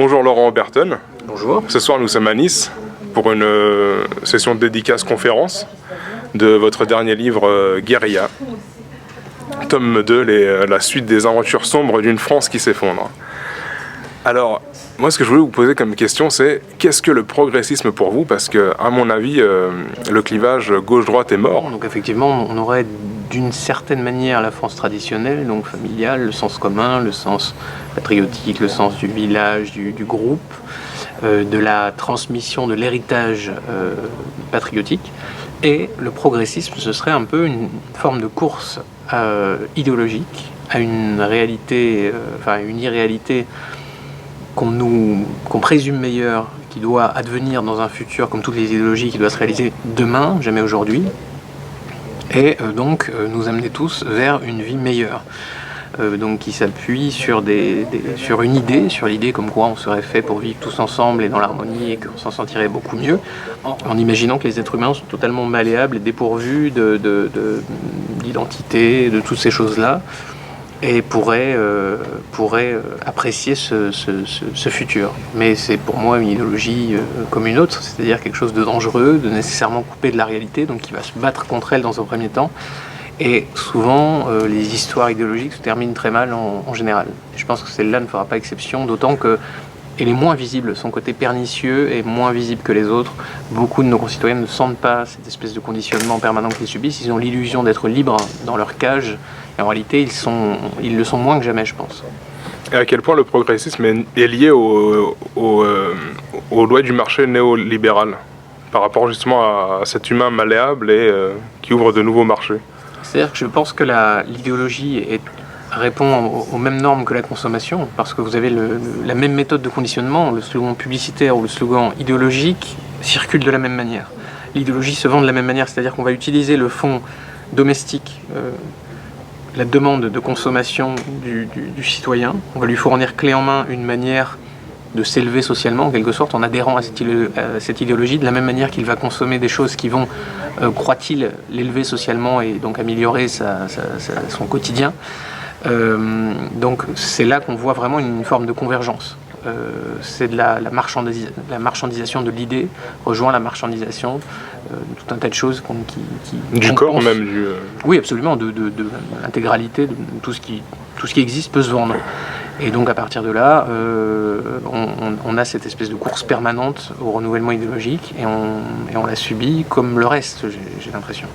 Bonjour Laurent Oberton. Bonjour. Ce soir nous sommes à Nice pour une session de dédicace conférence de votre dernier livre Guérilla, tome 2, la suite des aventures sombres d'une France qui s'effondre. Alors, moi ce que je voulais vous poser comme question c'est, qu'est-ce que le progressisme pour vous? Parce que, à mon avis, le clivage gauche-droite est mort. Donc effectivement, on aurait d'une certaine manière la France traditionnelle, donc familiale, le sens commun, le sens patriotique, le sens du village, du groupe, de la transmission de l'héritage patriotique. Et le progressisme, ce serait un peu une forme de course idéologique à une réalité, une irréalité qu'on présume meilleure, qui doit advenir dans un futur, comme toutes les idéologies, qui doit se réaliser demain, jamais aujourd'hui, et donc nous amener tous vers une vie meilleure. Donc qui s'appuie sur sur l'idée comme quoi on serait fait pour vivre tous ensemble et dans l'harmonie et qu'on s'en sentirait beaucoup mieux, en imaginant que les êtres humains sont totalement malléables et dépourvus d'identité, de toutes ces choses-là, et pourrait apprécier ce futur. Mais c'est pour moi une idéologie comme une autre, c'est-à-dire quelque chose de dangereux, de nécessairement coupé de la réalité, donc qui va se battre contre elle dans un premier temps. Et souvent, les histoires idéologiques se terminent très mal en général. Je pense que celle-là ne fera pas exception, d'autant que elle est moins visible, son côté pernicieux est moins visible que les autres. Beaucoup de nos concitoyens ne sentent pas cette espèce de conditionnement permanent qu'ils subissent. Ils ont l'illusion d'être libres dans leur cage, et en réalité, ils le sont moins que jamais, je pense. Et à quel point le progressisme est lié aux lois du marché néolibéral, par rapport justement à cet humain malléable et qui ouvre de nouveaux marchés? C'est-à-dire que je pense que l'idéologie répond aux mêmes normes que la consommation, parce que vous avez la même méthode de conditionnement, le slogan publicitaire ou le slogan idéologique circulent de la même manière. L'idéologie se vend de la même manière, c'est-à-dire qu'on va utiliser le fond domestique, la demande de consommation du citoyen, on va lui fournir clé en main une manière de s'élever socialement, en quelque sorte, en adhérant à cette idéologie, de la même manière qu'il va consommer des choses qui vont, croit-il, l'élever socialement et donc améliorer son quotidien. Donc c'est là qu'on voit vraiment une forme de convergence. C'est de la marchandisation de l'idée rejoint la marchandisation de tout un tas de choses du corps même Oui, absolument, de l'intégralité de tout ce qui existe peut se vendre. Et donc à partir de là, on a cette espèce de course permanente au renouvellement idéologique et on la subit comme le reste, j'ai l'impression.